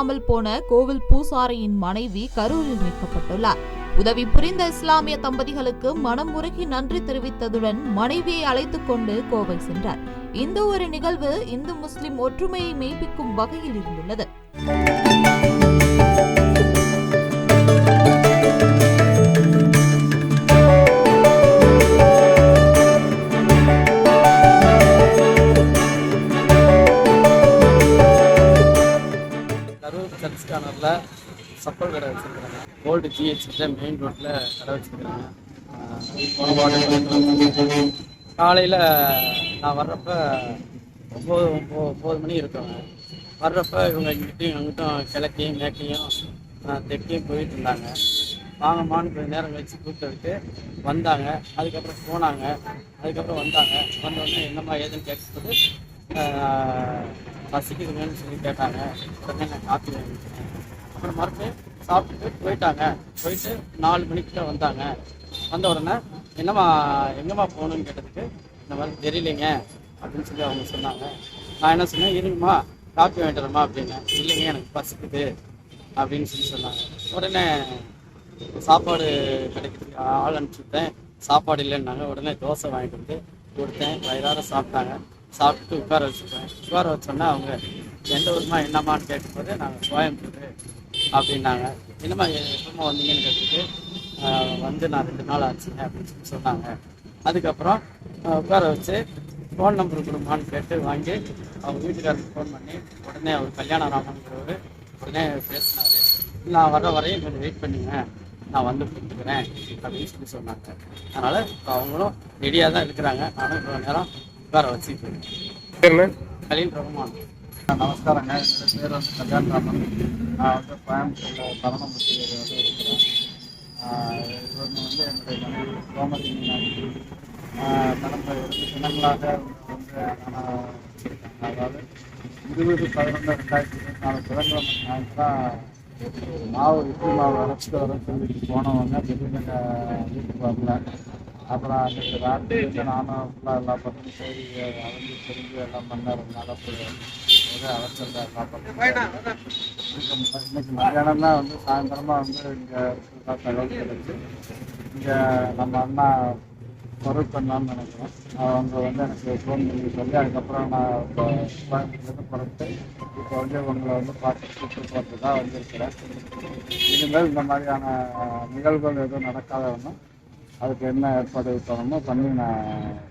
காணாமல் போன கோவில் பூசாரியின் மனைவி கரூரில் மீட்கப்பட்டுள்ளார். உதவி புரிந்த இஸ்லாமிய தம்பதிகளுக்கு மனம் உருகி நன்றி தெரிவித்ததுடன் மனைவியை அழைத்துக் கொண்டு கோவை சென்றார். இந்த ஒரு நிகழ்வு இந்து முஸ்லிம் ஒற்றுமையை மெய்ப்பிக்கும் வகையில் இருந்துள்ளது. சர்ச் கார்னரில் சப்பல் கடை வச்சுருக்காங்க. ஓல்டு ஜிஹெச் மெயின் ரோட்டில் கடை வச்சுருக்காங்க. காலையில் நான் வர்றப்ப 9 மணி இருக்கவங்க வர்றப்ப இவங்க இங்கிட்டையும் அங்கிட்டும் கிழக்கையும் மேற்கையும் தெற்கையும் போயிட்டு இருந்தாங்க. வாங்கம்மான்னு கொஞ்சம் நேரம் கழிச்சு கூப்பிட்டு வந்தாங்க. அதுக்கப்புறம் போனாங்க. அதுக்கப்புறம் வந்தாங்க. வந்தோடனே என்னம்மா ஏதுன்னு கேட்கும்போது பசிக்குதுங்கன்னு சொல்லி கேட்டாங்க. உடனே நான் காப்பி வாங்கிட்டேன். அப்புறம் மறுபடியும் சாப்பிட்டுட்டு போயிட்டாங்க. போயிட்டு 4 மணிக்கிட்ட வந்தாங்க. வந்த உடனே என்னம்மா எங்கம்மா போகணுன்னு கேட்டதுக்கு இந்த மாதிரி தெரியலைங்க அப்படின்னு சொல்லி அவங்க சொன்னாங்க. நான் என்ன சொன்னேன், இருங்கம்மா காப்பி வாங்கிட்டு வரமா அப்படின்னேன். இல்லைங்க எனக்கு பசிக்குது அப்படின்னு சொல்லி சொன்னாங்க. உடனே சாப்பாடு கிடைக்கிறதுக்கு ஆள் அனுப்பிச்சுட்டேன். சாப்பாடு இல்லைன்னாங்க. உடனே தோசை வாங்கிட்டு வந்து கொடுத்தேன். வயிறார சாப்பிட்டாங்க. சாப்பிட்டு உட்கார வச்சுருக்கேன். உட்கார வச்சோன்னா அவங்க எந்த ஊருமா என்னம்மான்னு கேட்கும்போது நாங்கள் கோயம்புத்தூர் அப்படின்னாங்க. என்னம்மா எப்பமா வந்தீங்கன்னு கேட்டுட்டு வந்து நான் 2 நாள் ஆச்சுங்க அப்படின்னு சொல்லி சொன்னாங்க. அதுக்கப்புறம் உட்கார வச்சு ஃபோன் நம்பர் கொடுமான்னு கேட்டு வாங்கி அவங்க வீட்டுக்காரருக்கு ஃபோன் பண்ணி உடனே அவர் கல்யாணம் ராமங்கிறவர் உடனே பேசினார். நான் வர வரையும் கொஞ்சம் வெயிட் பண்ணுங்க, நான் வந்து கொடுத்துக்கிறேன் அப்படின்னு சொல்லி சொன்னாங்க. அதனால் இப்போ அவங்களும் ரெடியாக தான் இருக்கிறாங்க. நானும் இவ்வளோ நேரம் உட்கார வச்சுக்கிறேன். கலீல் ரஹ்மான். நமஸ்காரங்க. என்னோட பேர் வந்து கல்யாண ராமன். நான் வந்து கோயம்புத்தூரில் தரணம்பட்டி வந்து இருக்கிறேன். இவங்க வந்து என்னுடைய மனைவி கோமதி மீனாட்சி. கடந்த 2 தினங்களாக வந்து நான் வச்சுருக்காங்க. அதாவது 20/11/2024 புதன்கிழமை ஞாயிற்று தான் இட்லி மாவு அரைச்சிட்டு வரேன்னு சொல்லிட்டு போனவங்க திடீர்னு வீட்டுக்கு வரல. அப்புறம் அன்றைக்கி ராத்திரி நானும் ஃபுல்லாக எல்லா பக்கமும் சரி அலைஞ்சு தெரிஞ்சு எல்லாம் பண்ணறதுனால ஒரே அவசரம் காப்பாற்ற இன்னைக்கு மத்தியானம் தான் வந்து சாயந்தரமாக வந்து இங்கே தகவல் கிடைச்சி இங்கே நம்ம அண்ணா பொருள் பண்ணலான்னு நினைக்கிறேன். அவங்க வந்து எனக்கு ஃபோன் பண்ணி சொல்லி அதுக்கப்புறம் நான் இப்போ கோயம்புத்தூர்லேருந்து புறப்பட்டு இப்போ வந்து உங்களை வந்து பார்த்து கூப்பிட்டு போகிறது தான் வந்திருக்கிறேன். இனிமேல் இந்த மாதிரியான நிகழ்வுகள் எதுவும் நடக்காத ஒன்றும் அதுக்கு என்ன ஏற்பாடு பண்ணணுமோ பண்ணி நான்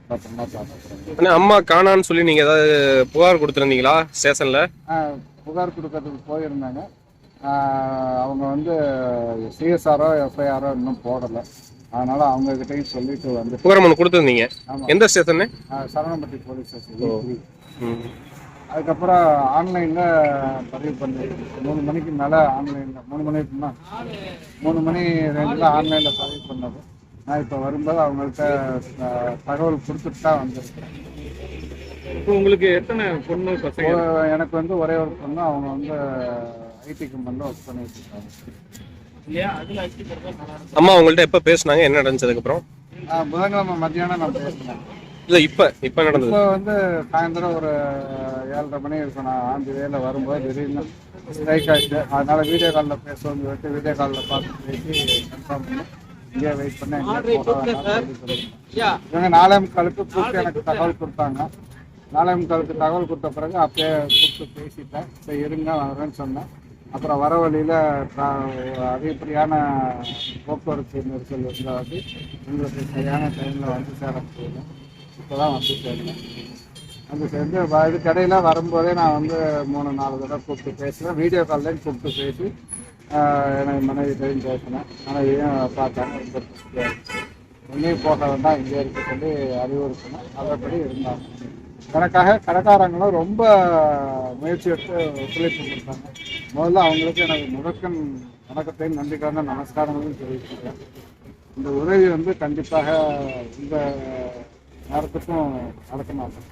பத்திரமா பார்த்துக்கிறேன். அம்மா காணான்னு சொல்லி நீங்கள் ஏதாவது புகார் கொடுத்துருந்தீங்களா ஸ்டேஷனில்? புகார் கொடுக்கறதுக்கு போயிருந்தாங்க. அவங்க வந்து சிஎஸ்ஆரோ எஃப்ஐஆரோ இன்னும் போடலை. அதனால் அவங்கக்கிட்டையும் சொல்லிட்டு வந்து புகார் மனு கொடுத்துருந்தீங்க. எந்த ஸ்டேஷன்னு? Saranampatti police station. அதுக்கப்புறம் ஆன்லைனில் பதிவு பண்ணி 3 மணிக்கு மேலே ஆன்லைனில் 3 மணிக்குன்னா 3 மணி ரேஞ்சில் ஆன்லைனில் பதிவு பண்ணது. நான் இப்போ வரும்போது அவங்கள்ட்ட தகவல் கொடுத்துட்டு தான் வந்திருக்கேன். இப்போ உங்களுக்கு எத்தனை பொண்ணு பசங்க? எனக்கு வந்து ஒரே ஒரு பொண்ணு. அவங்க வந்து ஐடி கம்பெனியில் ஒர்க் பண்ணிட்டு இருக்காங்க. அம்மா உங்கள்ட்ட எப்போ பேசுனாங்க? என்ன நடந்ததுக்கப்புறம்? புதன்கிழமை மத்தியானம் நான் பேசினேன். இல்லை இப்போ நடந்தது? இப்போ வந்து சாயந்தரம் ஒரு 7:30 மணி இருக்கும். நான் ஆந்தி வேலை வரும்போது திடீர்னு ஸ்ட்ரைக் ஆகிடுச்சு. அதனால் வீடியோ காலில் பேசுவோம்னு சொல்லிட்டு வீடியோ காலில் பார்த்து பேசி கன்ஃபார்ம் பண்ணி இங்கே வெயிட் பண்ணேன். இவங்க 4:45 கூப்பிட்டு எனக்கு தகவல் கொடுத்தாங்க. 4:45 தகவல் கொடுத்த பிறகு அப்பயே கூப்பிட்டு பேசிட்டேன். இப்போ இருங்க வரேன்னு சொன்னேன். அப்புறம் வர வழியில் அதிகப்படியான போக்குவரத்து நெரிசல் இருந்தால் உங்களுக்கு சரியான டைமில் வந்து சேர முடியல. இப்போ தான் வந்து சேர்ந்தேன். வந்து சேர்ந்து இதுக்கடையில் வரும்போதே நான் வந்து 3-4 தடவை கூப்பிட்டு பேசுகிறேன். வீடியோ கால்லையும் கூப்பிட்டு பேசி எனக்கு மனைவிட்டையும் பேசினேன். மனைவியும் பார்த்தாங்க. எங்கேயும் போக வேண்டாம், இங்கே இருக்க சொல்லி அறிவுறுத்தினேன். அதன்படி இருந்தாங்க. எனக்காக கடைக்காரங்களும் ரொம்ப முயற்சி எடுத்து ஒத்துழைப்பு கொடுத்தாங்க. முதல்ல அவங்களுக்கு எனக்கு முதற்கண் வணக்கத்தையும் நன்றிக்கான நமஸ்காரங்களும் தெரிவிச்சுக்கிறேன். இந்த உதவி வந்து கண்டிப்பாக இந்த நேரத்துக்கும் நடக்க மாட்டேன்.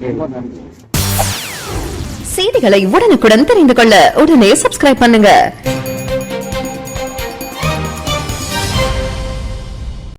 ரொம்ப நன்றி. செய்திகளை உடனுக்குடன் தெரிந்து கொள்ள உடனே சப்ஸ்கிரைப் பண்ணுங்க.